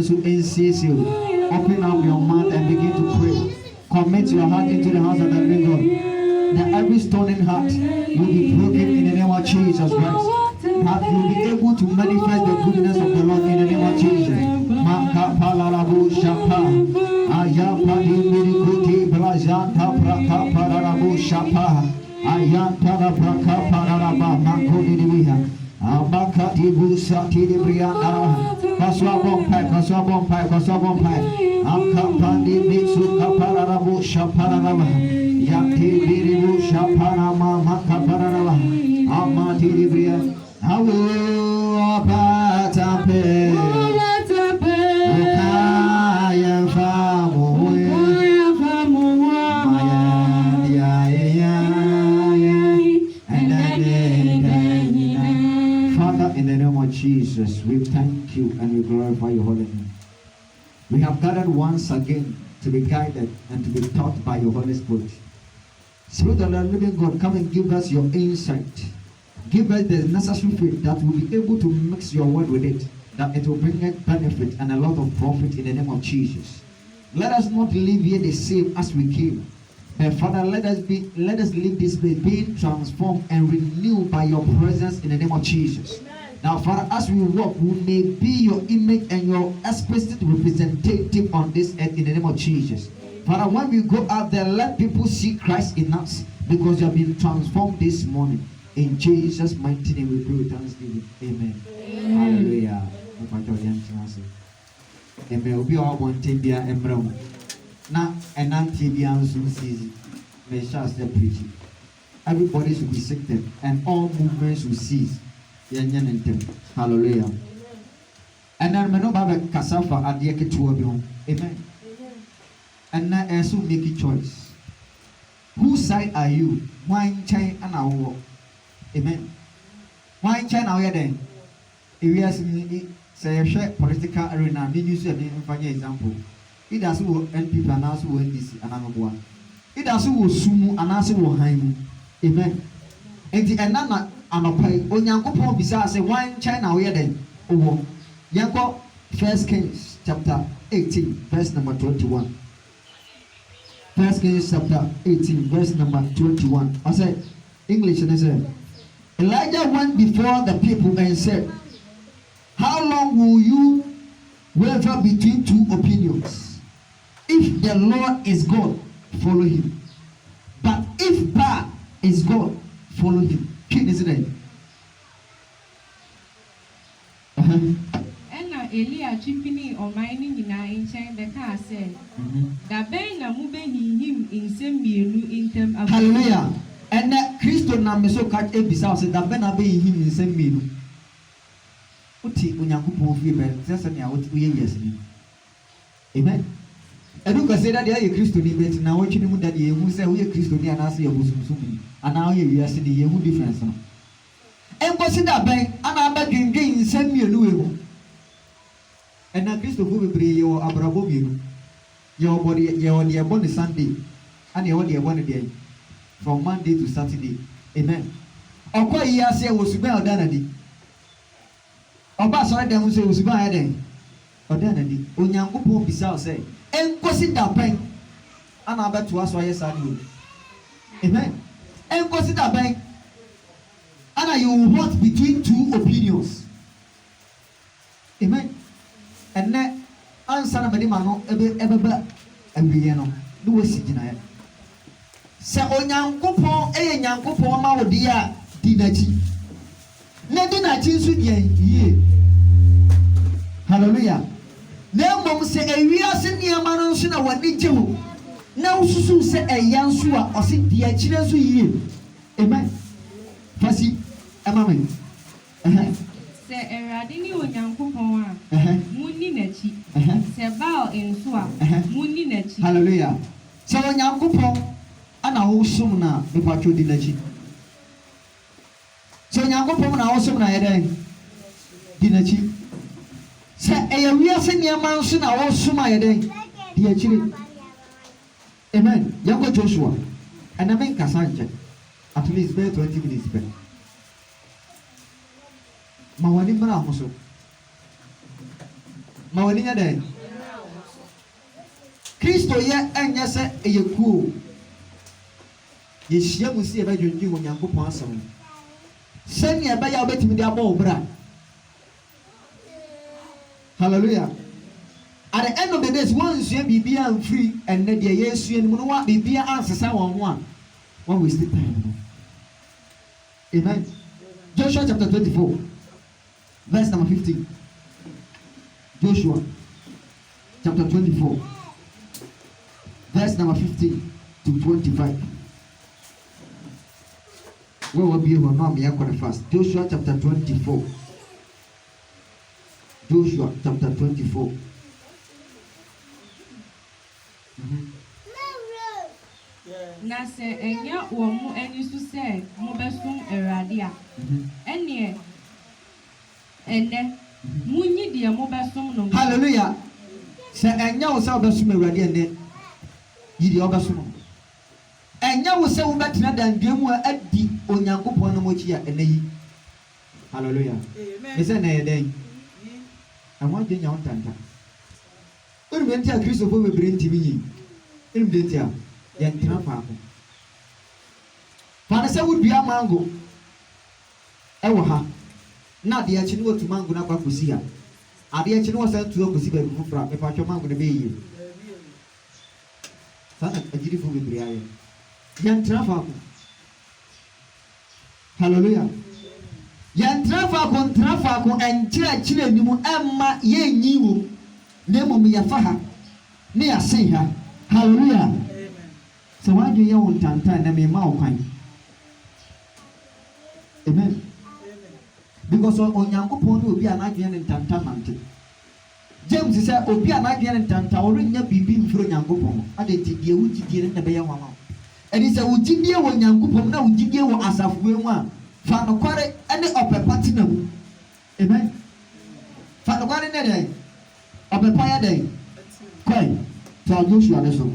so insist you. Open up your mouth and begin to pray. Commit your heart into the hands of the living God. That every stony heart will be broken in the name of Jesus Christ. That you will be able to manifest the goodness of the Lord in the name of Jesus. Makapalarabu Shapa. Ayapa Dimirikuti Blajanta Praka Pararabu Shapa. Ayanta Praka Pararaba Makodi Diviha. Amakati Busati Dibriana. Kaswa Bompai. Ankapandi Mitsu Kapararabu Shapararaba. Yati Biribu Shaparama Makapararaba. Amati Dibria. Awu Patape. Ukaya Famu. In the name of Jesus, we thank you and we glorify your holy name. We have gathered once again to be guided and to be taught by your Holy Spirit. Spirit of the living God, come and give us your insight. Give us the necessary faith that we'll be able to mix your word with it, that it will bring us benefit and a lot of profit in the name of Jesus. Let us not live here the same as we came. Father, let us leave this place being transformed and renewed by your presence in the name of Jesus. Now, Father, as we walk, we may be your image and your explicit representative on this earth in the name of Jesus. Father, when we go out there, let people see Christ in us because you have been transformed this morning. In Jesus' mighty name we pray with thanksgiving. Amen. Hallelujah. Amen. Obi all want to be a emblem. Now, and Antibian soon sees may shall step preaching. Everybody should be sick and all movements should cease. Hallelujah. And then we know about Cassava at the Eketuabion. Amen. And now I also make a choice. Whose side are you? Wine, chain, and our walk. Amen. Wine, chain, our then. If we ask me, say a share political arena, did you see an example? It does who NPP and also NDC and another one. It does who Sumu and also Haim. Amen. And the another. Anopai onyankopon bisa say wine China where then owo yanko 1 Kings chapter 18 verse number 21. 1 Kings chapter 18 verse number 21. I said English and I said Elijah went before the people and said, how long will you waver between two opinions? If the Lord is God, follow him, but if Baal is God, follow him. King is it? Ena Elia chipini or mining in our ancient the car said, that Ben na mube him in same in term of hallelujah. And that Christo na so catch a bizarre said that Ben obey him in same meal. Uti unyakupo fever, just an hour 2 years. Amen. And look, I said that they are Christo debate now watching that you say we are Christo and I see a Muslim. And now you are seeing the Yahoo difference. And consider bank, and I bet you gain send me a new. And now Christo will be your Abraham. Your body, your born Sunday, and your dear one day from Monday to Saturday. Amen. Or quite years say was well done. Or pass right down say was by then. Or done. Onyango Bissau say, and consider bank, and I bet to us why yes I do. Amen. And consider bank, and you want between two opinions. Amen. And then answer na bedi mano ebe awie no do wasi gina ya. Se onyankopon nyankopon ma wodi a di nachi. Na di nachi nso di yie. Hallelujah. Na mom se awiase niam no nso na wadi gye ho. Na ususu se eya nso a osi di akire nso yie. Amen. Fasi amamen. Se erade ni onyankopon a munni nachi. Se Baal enso a munni nachi. Hallelujah. Se onyankopon ana wo som na ipatwo di nachi. Se onyankopon na wo som na yeden di nachi. Se eya wiase niam nso na wo som a yeden di akire. Amen. Yango Joshua. And I mean Kasanje. At least 20 minutes back. Mawani mra hoso. ma wani nya den Kristo yɛ ɛnyɛ sɛ ɛyɛ kuo yɛhyia mu si ɛbɛdwendwen wɔ Nyankopɔn asɛm sɛnea ɛbɛyɛ a wobɛtumi de abɔ wo bra. Hallelujah. At the end of the day, once you be free and then the yes, you know what be answer one we still time. Amen. Joshua chapter 24, verse number 15. Joshua chapter 24, verse number 15 to 25. Where will be your mom? You are fast. Joshua chapter 24. Joshua chapter 24. Na sɛ ɛnyɛ wɔn mo ani so sɛ mo bɛsom Awurade a ɛneɛ ɛnɛ munyi deɛ mo bɛsom no. Hallelujah. Sɛ ɛnyɛ wo sɛ wobɛsom Awurade ɛnɛ yi deɛ wobɛsom. Ɛnyɛ wo sɛ wobɛtena dandua mu a adi Onyankopɔn no mɔkyi a ɛnɛ yi. Hallelujah. Ɛsɛ na ɛyɛ dɛn ɛho agye nya wo ntanta. Ɔnum yɛn ti a Kristofo bebree ntimi yi. Ɔnum de ti a yɛn tena faako. Fane sɛ wodua mango ɛwɔ ha. Na adeɛ akyi no watu mango no akɔ akɔsi ha. Adeɛ akyi no wɔ sɛ tu akɔsi baabi foforɔ a mepatwɛ mango no bɛyie. Saa na agyirifo bebree ayɛ. Yɛn tena faako. Hallelujah. Yɛn tena faako ɛnkyerɛkyerɛ anim ɛmma yɛnyi wo. Na mmom yɛfa ha ne yɛasen ha. Hallelujah. So why do you want tanta na me ma okwan? Amen. Because Onyankopɔn no obi anadwen ne tanta mante. James say obi anadwen ne tanta ɔrenya bibi mfuro Onyankopɔn. Ade ti die wugidie ne bɛyɛ nwama. Ɛni sɛ wugidie wɔ Onyankopɔn na wugidie wɔ asafoe mu a fa no kware ne ɔpɛpa tena mu. Amen. Fa no kware ne dɛ ɔpɛpa yɛ dɛ kwai. So Joshua de so.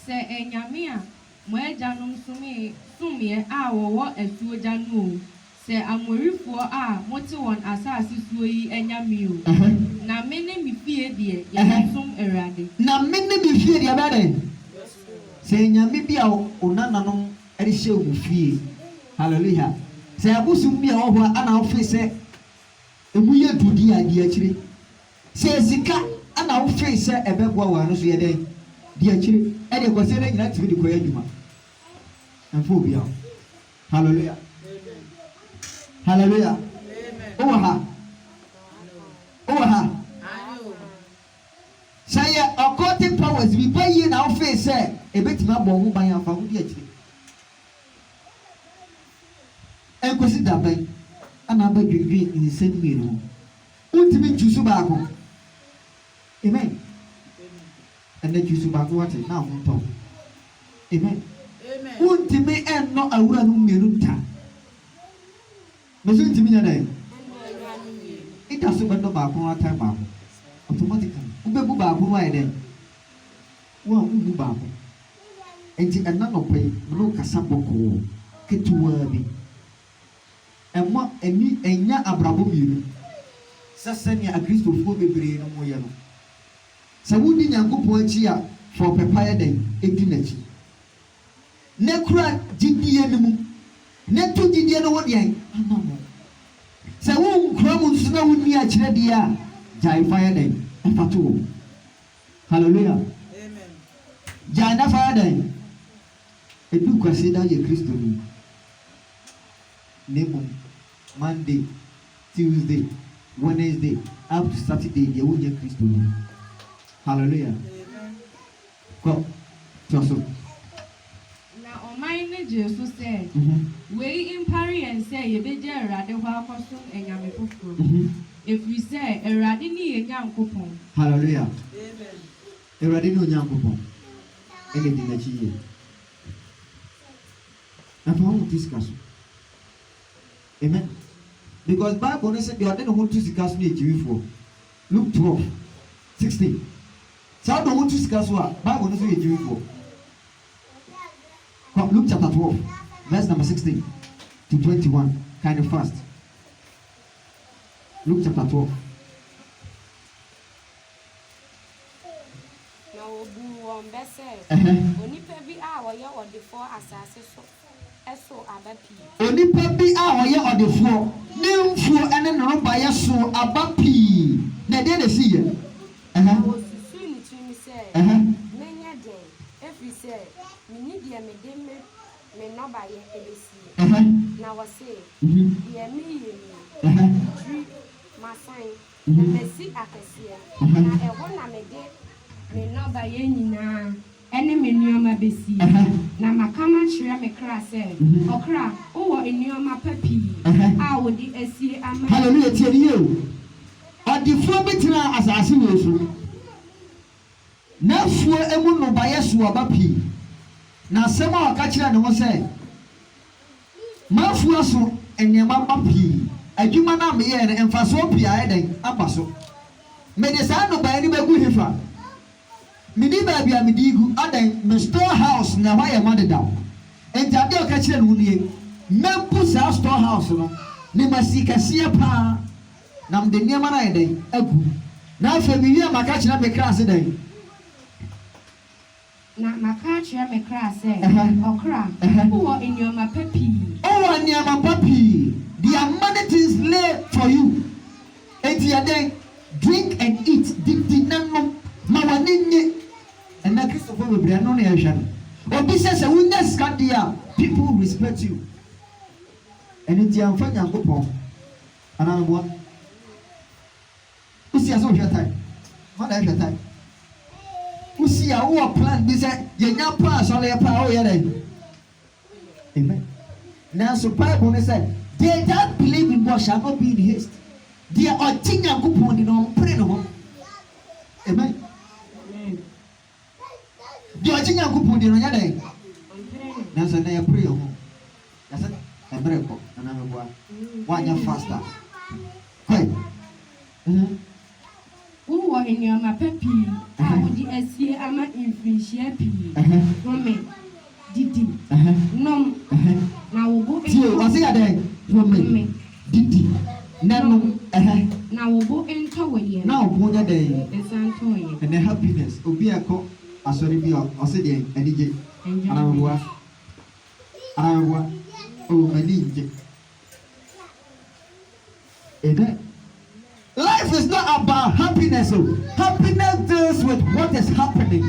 Sɛ ɛnyame a mo agyanom sumie a wɔwɔ asuo gya no o. Sɛ amorifoɔ a mote wɔn asase suo yi anyame o. Na me ne me fie deɛ yɛsom Awurade. Na me ne me fie deɛ bɛdɛ. Sɛ nyame bi a onananom ɛde hyɛ wo fie. Hallelujah. Sɛ abusum bi a wɔ hɔ ana wofe sɛ emu yɛ dudi a di akyire. Sɛ sika ana wofe sɛ ɛbɛboa wɔ ano so yɛ dɛn di akyire. Ɛde kwase na nyina tumi de kɔ adwuma. Ɛmfo obi a. Hallelujah. Hallelujah. Amen. Over her. Say occultic powers be pay you now face say a bit my bon by your family actually. And consider by another degree in the same meal. Ultimate Jusubako. Amen. And then Jusubako what it now on top. Amen. Ultimate and not a run minuta. Mesu ntimi nya dai. Ita so bendo ba kon atan ba ko. Automatically. Ube bu ba ko no aye den. Wo bu ba ko. Enti enna no pay, no kasa boko. Ketuwa bi. Emma eni enya abrabo biru. Sasani a Kristofo bebre no moye no. Sa wudi Nyankopon achi a for pepa ye den edi nachi. Ne kura gidie ne mu. Ne to gidie no wo de anamo. Sɛ wo nkura mu nso na wonni akyerɛ deɛ a gyae fire den ɛfa to. Hallelujah. Amen. Gyae na fire den edu kwase da yɛ Kristo ni. Nemo Monday, Tuesday, Wednesday up to Saturday deɛ wo yɛ Kristo ni. Hallelujah. Amen. Go. Toso. Jesus said, we impari and say, you be there, rather, while custom and yammy. If we say, a radini a young coupon. Hallelujah. Amen. A radino young coupon. Anything that she is. And for whom discuss. Amen. Because Bible said you are not want to discuss me for. Luke 12, 16. So I don't want to discuss what Bible says you for. Luke chapter 12, verse number 16 to 21, kind of fast. Luke chapter 12, onipa bi a wɔyɛ ɔdefoɔ asase so ɛso aba pii. Onipa bi a ɔyɛ ɔdefoɔ ne mfuo ɛne ne roba yɛ so aba pii na deɛ na si yɛ. Wɔsusu ne tirim sɛ menyɛ den ɛfiri sɛ menni deɛ mede me nnɔbayɛ ɛbɛsie. Na wɔse deɛ meyɛ ni tiri masan na masi akɛseɛ na ɛhɔ na mede me nnɔbayɛ nyinaa ɛne me nneɛma bɛsie. Na maka makyerɛ me kra sɛ ɔkra wowɔ nneɛma pa pii a wode asie ama. Hallelujah, tie ni o. Ɔdefoɔ bi tena asase wɔ so na afuo emu nnɔbayɛ so aba pii na asɛm a ɔka kyerɛ ne ho sɛ mafuo so nneɛma ba pii adwuma no a meyɛɛ no mfasoɔ pii ayɛ dɛn aba so mede saa nnɔbayɛ no bɛgu hefa mede baabi a mede gu adan me store house na hɔ ayɛ ma dedaw enti adeɛ a ɔka kyerɛ ne ho nie mɛbu saa store house no ne masi kɛseɛ paa na mede nneɛma no ayɛ dɛn agu na afei mewie a maka kyerɛ me kra ase dɛn na maka kyerɛ me kra sɛ ɔkra wowɔ nneɛma pa pii. Wowɔ nneɛma pa pii. There are many things laid for you. Enti yɛdɛn drink and eat didi na nom ma w'ani nye ɛnna kristofo bebree ano na yɛhwɛ no obi sɛ sɛ wonya sika deɛ a people will respect you ɛne nti amfa nyankopɔn anaa mmoa wosi ase wohwɛ tae ma na ɛhwɛ tae wosi a wowɔ plan bi sɛ yɛnya pa asɔre pa a woyɛ dɛ amen nanso bible ne sɛ they that believe in God shall not be in haste deɛ ɔgye nyankopɔn di na ɔmpere ne ho amen deɛ ɔgye nyankopɔn di no ɔnyɛ dɛ nanso na yɛpere yɛ ho yɛsɛ ɛmmerɛ kɔ anaa mɛboa woanyɛ faster hwɛ wowɔ nneɛma pa pii a wode asie ama mfirinhyia pii nome didi nom na wo bo tie ɔse yɛ dɛ nome didi na nom na wo bo ntɔwɔyɛ na wo bo nyɛ dɛ nsa ntɔwɔyɛ ɛnɛ happiness obi a ɛkɔ asɔre bi a ɔse deɛ anigye anaa mɛboa oh anigye ɛnɛ life is not about happiness. Oh. Happiness deals with what is happening.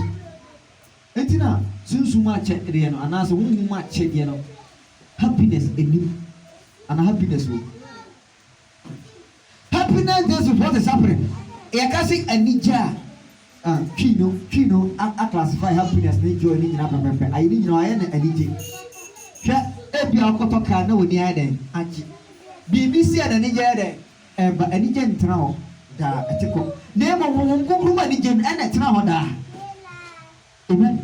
Entina sunsun ma che de no anase wonhu ma che de no. Happiness enim. Ana happiness wo. Happiness deals with what is happening. E ka say anija twino a classify happiness na joy ni nyina pepepe. Ayi ni nyina aye na anije. Hwe ebi akoto ka na woni aye den aji. Bibi si ana ni je den ba anigye ntena hɔ da etiko na emo wɔn kokoro ma anigye no ɛna tena hɔ da amen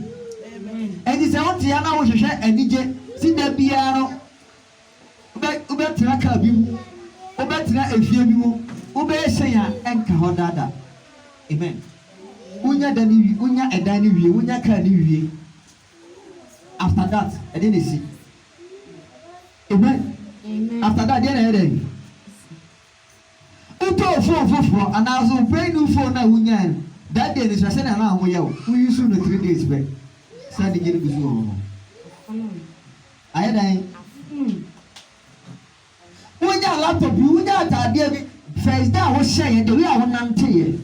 ɛdi sɛ wɔn tia na wɔhwehwɛ anigye si da biara no wobɛtena kaa bi mu wobɛtena efie bi mu wobɛyɛ hyɛn a ɛnka hɔ dada amen wonya da ni wie wonya ɛdan ni wie wonya kaa ni wie after that ɛde na si amen after that deɛ na yɛ dɛ uto phone and I was brand new phone na wunya that day is say na ho ye we use no 3 days back say the get bisu ayi dan wunya laptop wunya atade bi first day wo share the way I want nante ye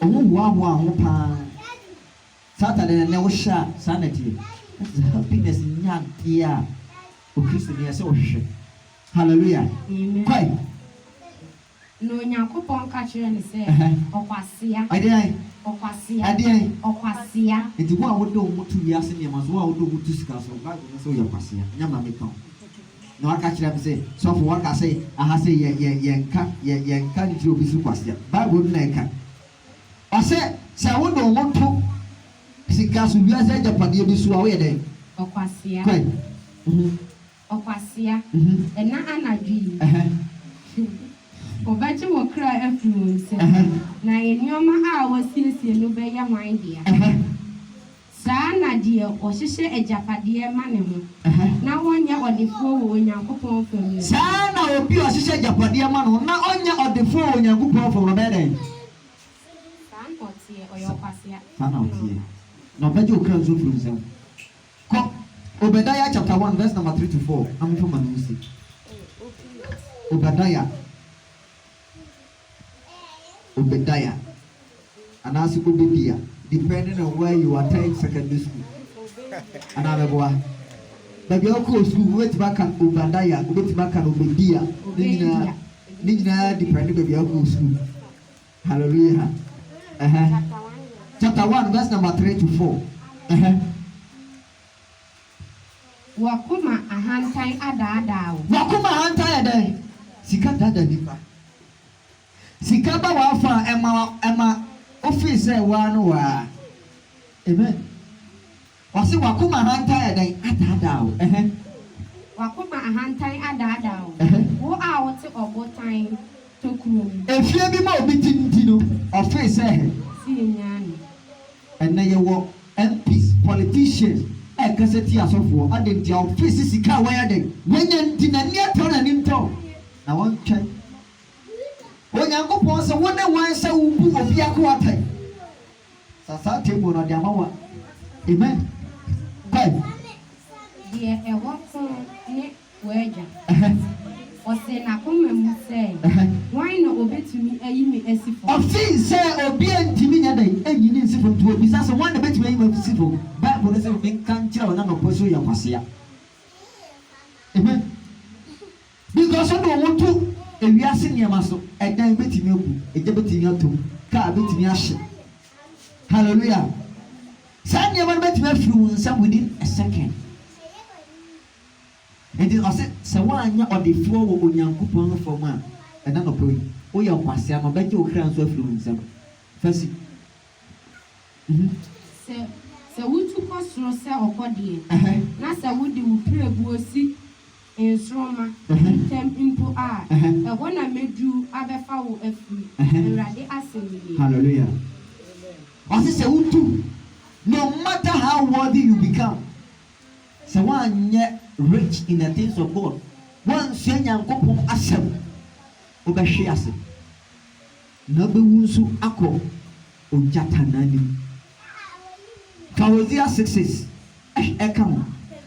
owo pa Saturday na wo share sanity happiness nya dia o Christ ne say wo hwehwe hallelujah kwai no nyankopɔn ka kyerɛ ne sɛ ɔkwasia ɔkwasia enti wo a wode wo moto wiase nneɛma so wo a wode wo moto sika so bible no sɛ woyɛ kwasia nyama meka na waka kyerɛ me sɛ sɔfo waka sɛ aha sɛ yɛnka ne kyerɛ obi so kwasia bible no na ɛka ɔsɛ sɛ wode wo moto sika so wiase agyapadeɛ bi so a woyɛ dɛn ɔkwasia ɛna anadwi Obachi wo kra afuru nse na enyioma a wasiesie no be ya hwan dia saa na de ohyehyɛ agyapadeɛ ma ne ho na wonya ɔdefoɔ wɔ Onyankopɔn fam saa na obi ohyehyɛ agyapadeɛ ma no na onya ɔdefoɔ wɔ Onyankopɔn fam bɛdɛn saa ntotie ɔyɛ ɔkwasia saa na otie na ɔbɛgye okra nso firi nsɛm kɔ Obadiah chapter 1 verse number 3 to 4 amefo ma no si Obadiah anaasɛ Obadiah depending on where you attend secondary school anabɛboa baabi a wokɔɔ school wobɛtumi aka Obadiah wobɛtumi aka Obadiah ne nyinaa depending baabi a wokɔɔ school hallelujah chapter 1 verse number 3 to 4 Wakuma ahantan adaadaa. Wakuma ahantan adaadaa. Sika dada nipa. Sika ba wafa ema office e wa no wa. Amen. Wasi wakuma ahantan adaadaa. Wakuma ahantan adaadaa. Wo a wote obotan tokuro. Efie bi ma obi tinti no office e. Si nyane. Ena ye wo MPs, politicians. Kaseti asofo adenti a office sika waya den wanya ntina ni atɔ na nimtɔ na wɔn twɛn onyankopɔn sɛ wɔne wɔn sɛ wubu obi akɔatai sasa table no de amawa amen kai deɛ ɛwɔ ko ne wɔagya ɔsɛ na kɔma mu sɛ wɔn na obetumi ayi me asifo ɔfi sɛ obi antimi nya dan anyini nsifo to obi sɛ wɔn na betumi ayi me asifo bible no sɛ me kan kyerɛ wɔn na no so yɛ kwasea amen because on wɔn to ewiase nneɛma so ɛdan betumi abu egya betumi atom kaa betumi ahye hallelujah saa nneɛma no betumi afiri wɔn nsa within a second. Enti ɔsɛ sɛ wanya ɔdefoɔ wɔ onyankopɔn fam a ɛna no pɛ woyɛ nkwasea no bɛgye okra nso afiri wo nsam fasi sɛ wotu kɔ soro sɛ ɔkɔ deɛ na sɛ wode wo prabuo si nsoroma ntɛm mpo a ɛhɔ na mɛdu abɛfa wo afiri Awurade asɛm yie hallelujah ɔsɛ sɛ wotu no matter how worthy you become sɛ wanyɛ rich in the things of God. Once you nyankopon asem obehwe ase. Na bewu nso akọ ojata nanim. Hosea 6:6 eka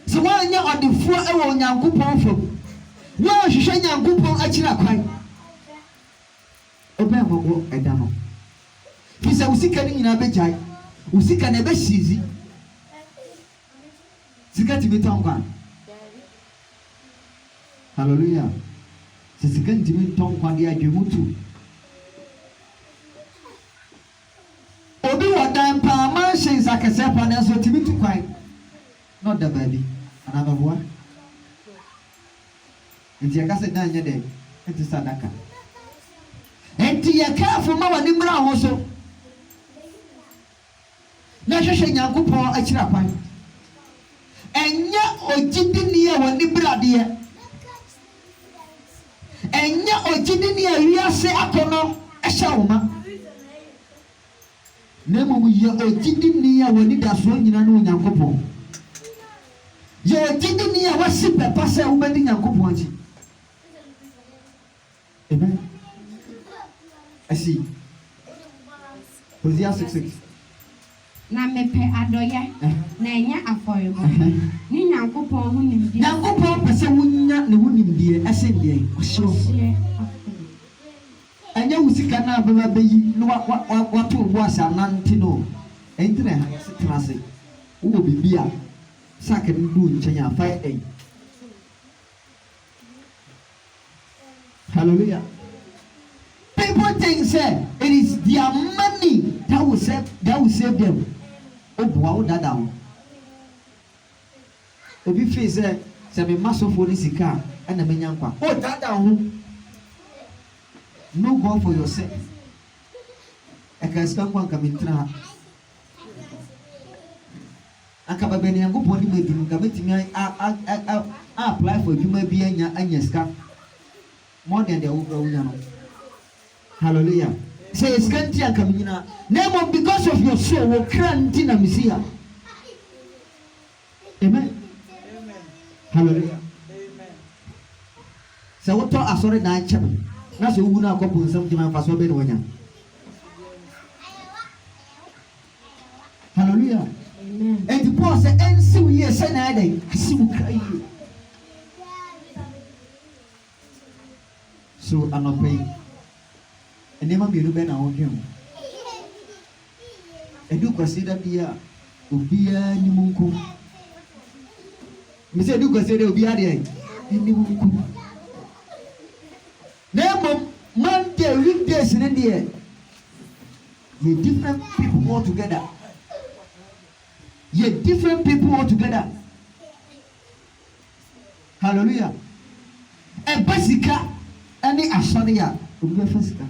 so wanya odefo e wo nyankopon fam. Wo hwehwe nyankopon akira kwan. Obe amabo eda no. Fisa usika ni nyina bejai. Usika na be sizi. Sika tibetan kwan. Hallelujah. Sisi ntimi ton kwade adwemutu. Obi wadan pa mansion zakese pa na so timi tu kwan. Not the baby. Anababoa. Nti akase dan nye de. Enti sadaka. Enti yakafo ma wani mra ho so. Na hwehwe nyankopon akira kwan. Enya ogidini ya wani brade. Enya ogidini ya wiase akono ehawoma nemo ye ogidini ya woni daso nyina no nyankopon ye ogidini ya wasi pepa se ubedi nyankopon aji amen asi Hosea 6:6 na mepe adoye na enya afoyebo ni nyankopon hu nimdie nyankopon pese wunya ne hu nimdie asendie ohyo enya usika na baba beyi no wato bo asa nante no entre ha yesi trase wo bibia saka ndu nchenya afa en hallelujah. People think say it is their money that will save them. Obuwa dada ho obi fi se me masofo ni sika na menya nkwa o dada ho no go for yourself eka kwa nkamitra akaba beni yangopo ni medinu ngametimi a apply for juma bi anya ska more than the overall no. Hallelujah. Say it's can't akamina. Name because of your soul will cranty na misia. Amen. Hallelujah. Amen. So what to asore na chama. Na so wu na akopo nsam jima fa so be no nya. Hallelujah. ayɛ ase wo kra yie. So anɔpa yi nneɛma mmienu bɛn na wɔdwe ho. Edu kwasi da bi a obiara ni mu nko. Me say edu kwasi da obiara deɛ ni mu nko. Na mmom Monday weekdays ne deɛ ye different people all together. Ye different people all together. Hallelujah. Ɛba sika ɛne asɔre a obi bɛfa sika.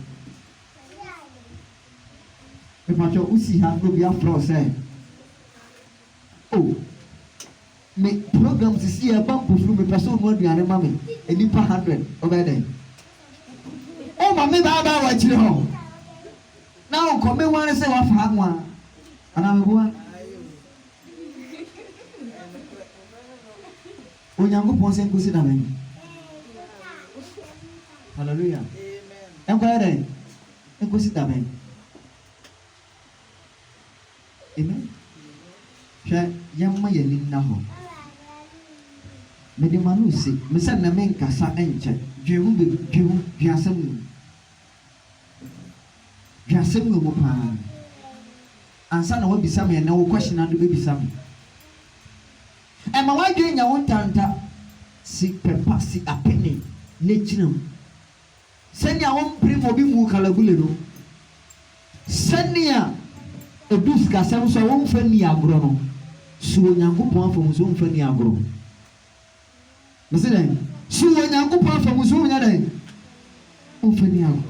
Epacho usi ha no bi afro say. Oh. Me program sisi e ban pofuru me person no aduane ma me. Enipa 100 obede. Oh ma me ba wa chire ho. Na o come wan say wa fa anwa. Ana me boa. Onyankopon se nkosi da me. Hallelujah. Amen. Enkwere. Nkosi da me. Amen. Hwɛ yɛmma yɛni na hɔ. Mede ma no se, me sɛ na menkasa nkyɛ. Dwehu dweasɛm mu. Dweasɛm mu paa. Ansa na wabisa me na wo question ado bebisa me. Ɛma wadwe nya wo ntanta si pepa si apene na gyinam. Sɛnea wo mpere mo bi mu kalabule no. Sɛnea edus kasɛm so wo mfa ni agoro no. So Onyankopɔn afom so mfa ni agoro. Mese den, so Onyankopɔn afom so nya den. Mfa ni agoro.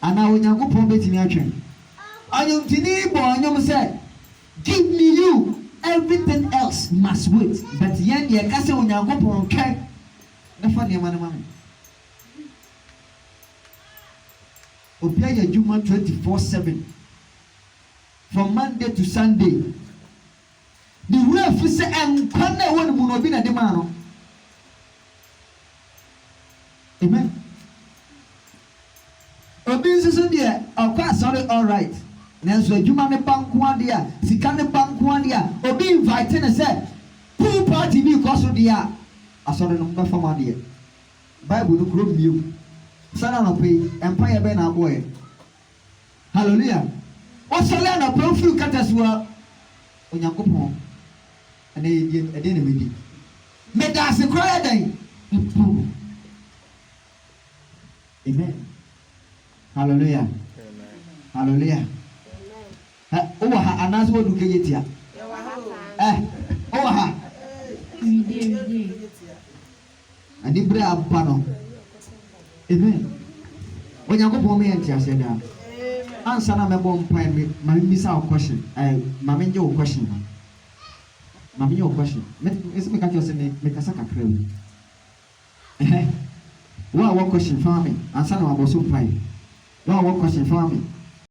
Ana Onyankopɔn betimi atwen. Anyomtini bo anyom say, give me you, everything else must wait. But yen ye ka say Onyankopɔn twɛn. Na fa ne ma ne ma me. Obia ya juma 24/7. From Monday to Sunday. The way fi say enkwa na won mu no bi na de ma no. Amen. Obi nso de akwa sorry all right. Nanso adwuma me banko ade a, sika ne banko ade a, obi invite ne say pool party bi ko so de a. Asori no mba fam ade. Bible no kro miu. Sana no pay empire be na boy. Hallelujah. Osole na profile katasua Onyankopɔn ane ede ne medi me da se kra dan. Amen. Hallelujah. Amen. Hallelujah. Amen. O wa ha anaso wo duke yetia. O wa ha ani bra apa no. Amen. Onyankopɔn me yentia se da. Answer na mebo mpan me ma misa o question ma me nje o question ma me o question me ese me ka tell say me kasa kakra wi wa question for me answer na wa bo so mpan wa question for me